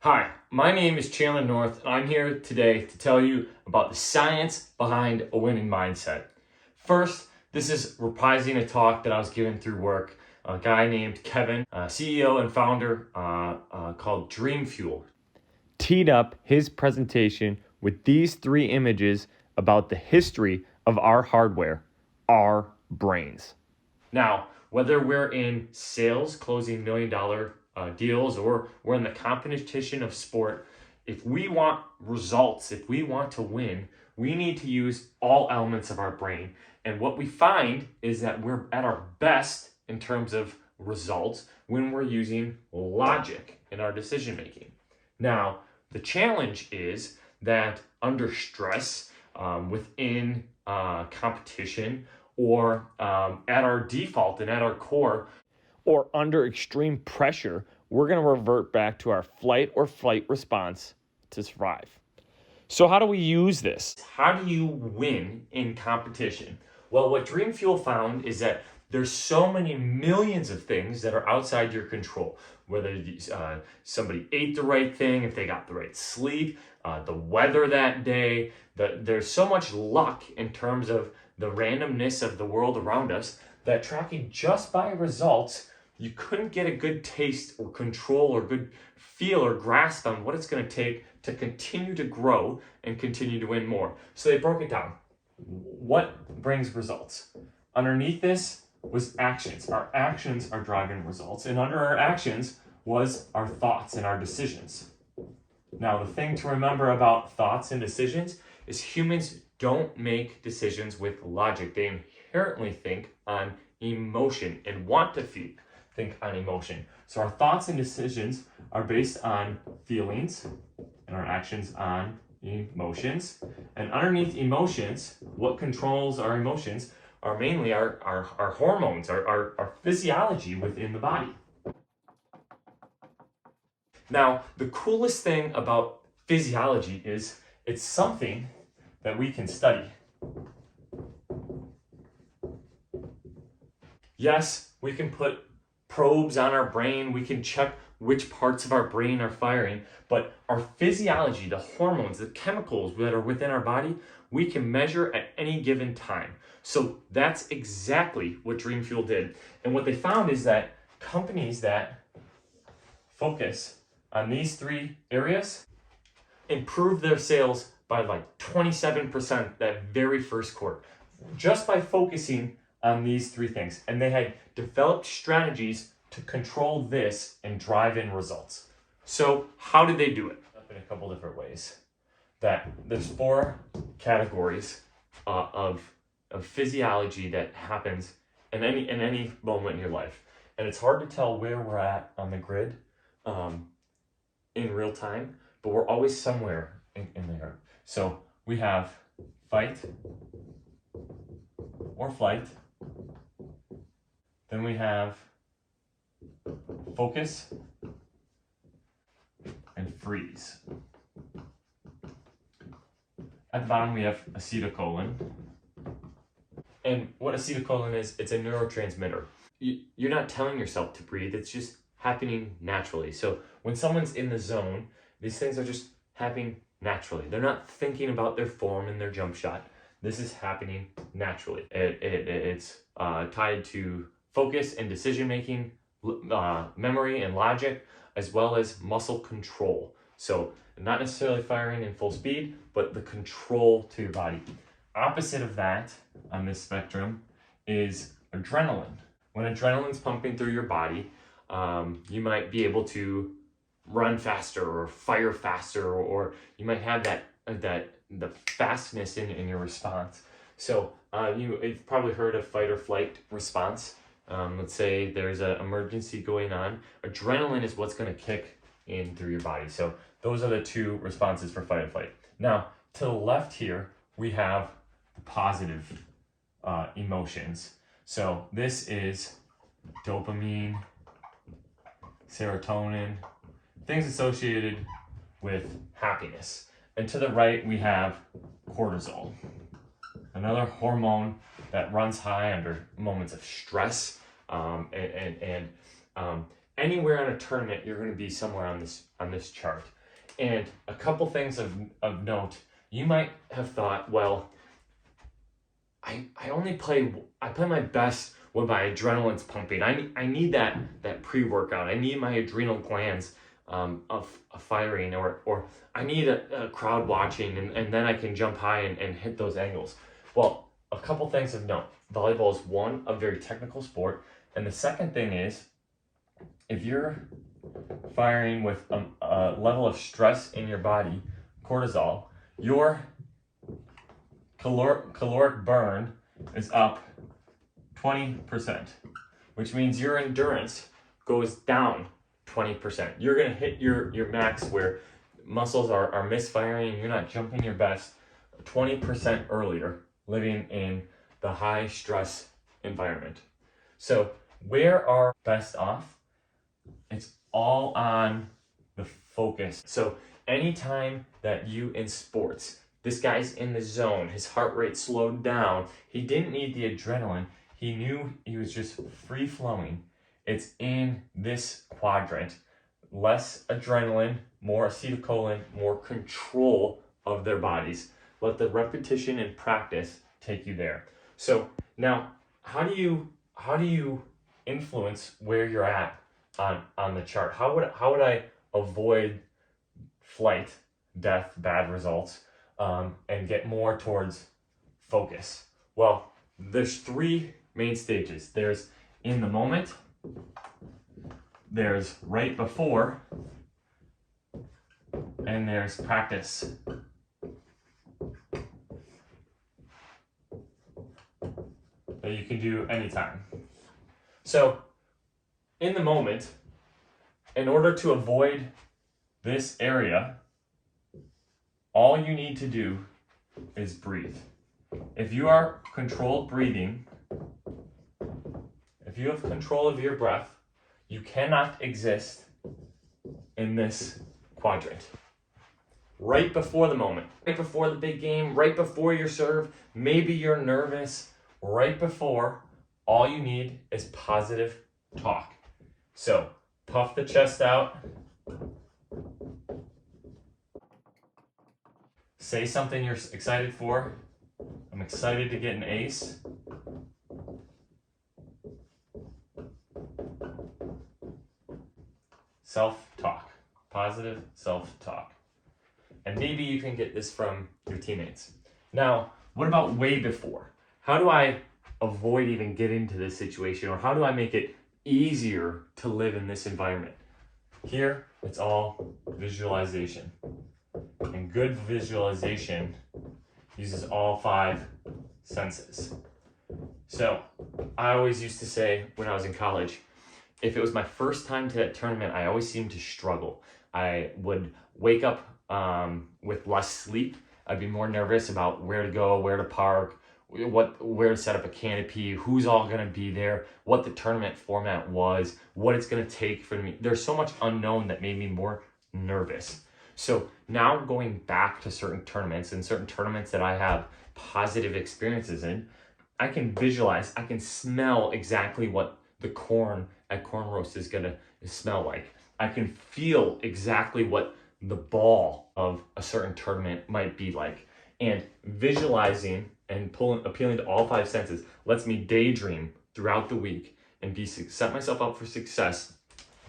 Hi, my name is Chandler North, and I'm here today to tell you about the science behind a winning mindset. First, this is reprising a talk that I was given through work. A guy named Kevin, CEO and founder, called Dream Fuel, teed up his presentation with these three images about the history of our hardware, our brains. Now, whether we're in sales, closing $1 million deals, or we're in the competition of sport, if we want results, if we want to win, we need to use all elements of our brain. And what we find is that we're at our best in terms of results when we're using logic in our decision making. Now, the challenge is that under stress, within competition, or at our default and at our core, or under extreme pressure, we're going to revert back to our flight or flight response to survive. So how do we use this? How do you win in competition? Well, what Dream Fuel found is that there's so many millions of things that are outside your control. Whether somebody ate the right thing, if they got the right sleep, the weather that day, there's so much luck in terms of the randomness of the world around us that tracking just by results, you couldn't get a good taste or control or good feel or grasp on what it's going to take to continue to grow and continue to win more. So they broke it down. What brings results? Underneath this was actions. Our actions are driving results. And under our actions was our thoughts and our decisions. Now, the thing to remember about thoughts and decisions is humans don't make decisions with logic. They inherently think on emotion and want to think on emotion. So our thoughts and decisions are based on feelings and our actions on emotions. And underneath emotions, what controls our emotions are mainly our hormones, our physiology within the body. Now, the coolest thing about physiology is it's something that we can study. Yes, we can put probes on our brain, we can check which parts of our brain are firing, but our physiology, the hormones, the chemicals that are within our body, we can measure at any given time. So that's exactly what Dream Fuel did. And what they found is that companies that focus on these three areas improve their sales by like 27% that very first quarter, just by focusing on these three things. And they had developed strategies to control this and drive in results. So how did they do it? In a couple different ways. That there's four categories of physiology that happens in any moment in your life. And it's hard to tell where we're at on the grid in real time, but we're always somewhere in there. So we have fight or flight. Then we have focus and freeze. At the bottom we have acetylcholine. And what acetylcholine is, it's a neurotransmitter. You're not telling yourself to breathe, it's just happening naturally. So when someone's in the zone, these things are just happening naturally. They're not thinking about their form and their jump shot. This is happening naturally. It's tied to focus and decision making, memory and logic, as well as muscle control. So not necessarily firing in full speed, but the control to your body. Opposite of that on this spectrum is adrenaline. When adrenaline's pumping through your body, you might be able to run faster or fire faster, or you might have the fastness in your response. So you've probably heard of fight or flight response. Let's say there's an emergency going on. Adrenaline is what's going to kick in through your body. So those are the two responses for fight and flight. Now, to the left here, we have the positive emotions. So this is dopamine, serotonin, things associated with happiness. And to the right, we have cortisol, another hormone that runs high under moments of stress, and anywhere in a tournament, you're going to be somewhere on this chart. And a couple things of note, you might have thought, well, I play my best when my adrenaline's pumping. I need that pre-workout. I need my adrenal glands of firing, or I need a crowd watching, and then I can jump high and hit those angles. Well, a couple things of note. Volleyball is one, a very technical sport, and the second thing is, if you're firing with a level of stress in your body, cortisol, your caloric burn is up 20%, which means your endurance goes down 20%. You're going to hit your max where muscles are misfiring and you're not jumping your best 20% earlier living in the high stress environment. So where are best off? It's all on the focus. So anytime that you in sports, this guy's in the zone, his heart rate slowed down, he didn't need the adrenaline, he knew he was just free flowing. It's in this quadrant. Less adrenaline, more acetylcholine, more control of their bodies. Let the repetition and practice take you there. So now, how do you influence where you're at on the chart? How would I avoid flight, death, bad results, and get more towards focus? Well, there's three main stages. There's in the moment, there's right before, and there's practice. That you can do anytime. So, in the moment, in order to avoid this area, all you need to do is breathe. If you are controlled breathing, if you have control of your breath, you cannot exist in this quadrant. Right before the moment, right before the big game, right before your serve, maybe you're nervous, right before, all you need is positive talk. So, puff the chest out. Say something you're excited for. I'm excited to get an ace. Self-talk. Positive self-talk. And maybe you can get this from your teammates. Now, what about way before? How do I avoid even getting to this situation, or how do I make it easier to live in this environment? Here, it's all visualization. And good visualization uses all five senses. So, I always used to say when I was in college, if it was my first time to that tournament, I always seemed to struggle. I would wake up with less sleep. I'd be more nervous about where to go, where to park, where to set up a canopy, who's all going to be there, what the tournament format was, what it's going to take for me. There's so much unknown that made me more nervous. So now going back to certain tournaments and certain tournaments that I have positive experiences in, I can visualize, I can smell exactly what the corn at corn roast is going to smell like. I can feel exactly what the ball of a certain tournament might be like. And visualizing and appealing to all five senses lets me daydream throughout the week and set myself up for success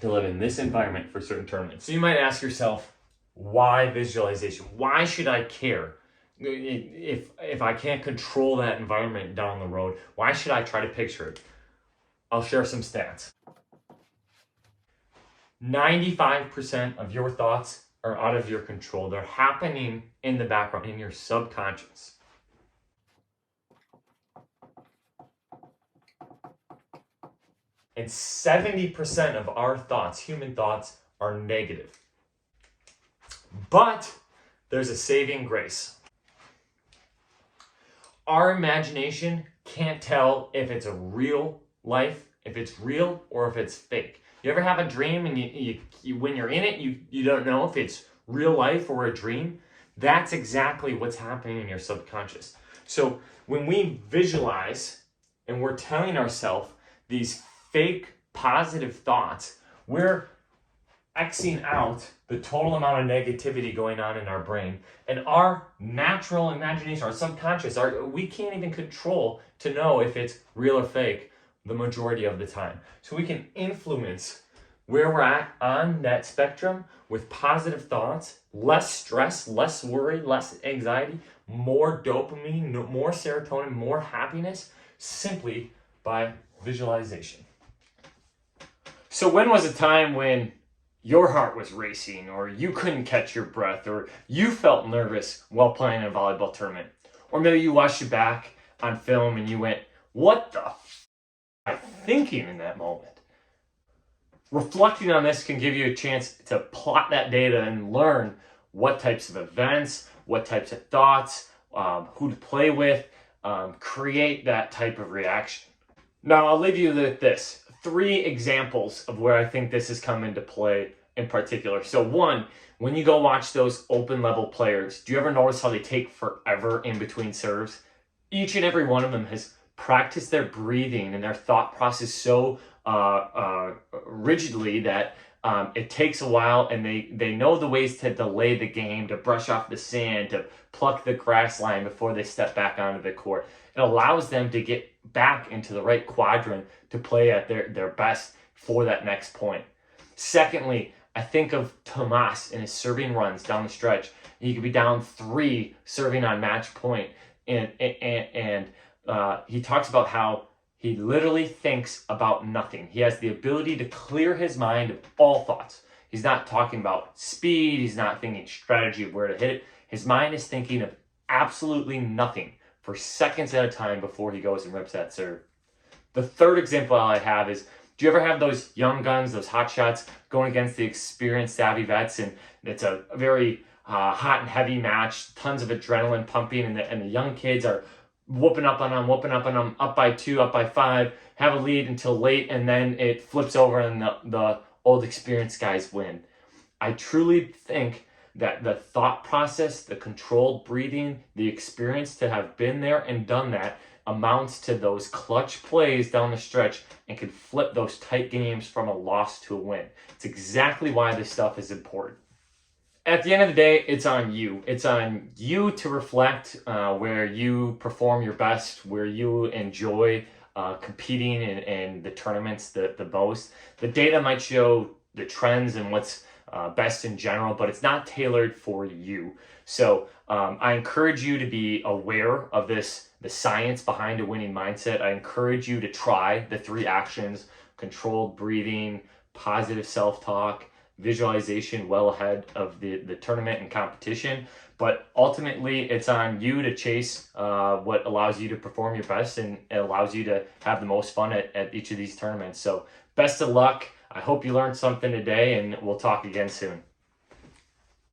to live in this environment for certain tournaments. So you might ask yourself, why visualization? Why should I care? If I can't control that environment down the road, why should I try to picture it? I'll share some stats. 95% of your thoughts are out of your control. They're happening in the background, in your subconscious. And 70% of our thoughts, human thoughts, are negative. But there's a saving grace. Our imagination can't tell if it's a real life, if it's real, or if it's fake. You ever have a dream and you when you're in it, you don't know if it's real life or a dream? That's exactly what's happening in your subconscious. So when we visualize and we're telling ourselves these fake positive thoughts, We're Xing out the total amount of negativity going on in our brain, and our natural imagination, our subconscious, we can't even control to know if it's real or fake the majority of the time. So we can influence where we're at on that spectrum with positive thoughts, less stress, less worry, less anxiety, more dopamine, more serotonin, more happiness, simply by visualization. So when was a time when your heart was racing, or you couldn't catch your breath, or you felt nervous while playing a volleyball tournament? Or maybe you watched it back on film and you went, what the f am I thinking in that moment? Reflecting on this can give you a chance to plot that data and learn what types of events, what types of thoughts, who to play with, create that type of reaction. Now, I'll leave you with this. 3 examples of where I think this has come into play in particular. So 1, when you go watch those open level players, do you ever notice how they take forever in between serves? Each and every one of them has practiced their breathing and their thought process so rigidly that it takes a while, and they know the ways to delay the game, to brush off the sand, to pluck the grass line before they step back onto the court. It allows them to get back into the right quadrant to play at their best for that next point. Secondly, I think of Tomas in his serving runs down the stretch. He could be down 3 serving on match point, and he talks about how he literally thinks about nothing. He has the ability to clear his mind of all thoughts. He's not talking about speed. He's not thinking strategy of where to hit it. His mind is thinking of absolutely nothing for seconds at a time before he goes and rips that serve. The third example I have is, do you ever have those young guns, those hot shots, going against the experienced savvy vets, and it's a very hot and heavy match, tons of adrenaline pumping, and the young kids are whooping up on them, up by 2, up by 5, have a lead until late, and then it flips over and the old experienced guys win. I truly think that the thought process, the controlled breathing, the experience to have been there and done that amounts to those clutch plays down the stretch and can flip those tight games from a loss to a win. It's exactly why this stuff is important. At the end of the day, it's on you. It's on you to reflect where you perform your best, where you enjoy competing in the tournaments the most. The data might show the trends and what's best in general, but it's not tailored for you. So I encourage you to be aware of this, the science behind a winning mindset. I encourage you to try the 3 actions: controlled breathing, positive self-talk, visualization well ahead of the tournament and competition. But ultimately, it's on you to chase what allows you to perform your best, and it allows you to have the most fun at each of these tournaments. So best of luck. I hope you learned something today, and we'll talk again soon.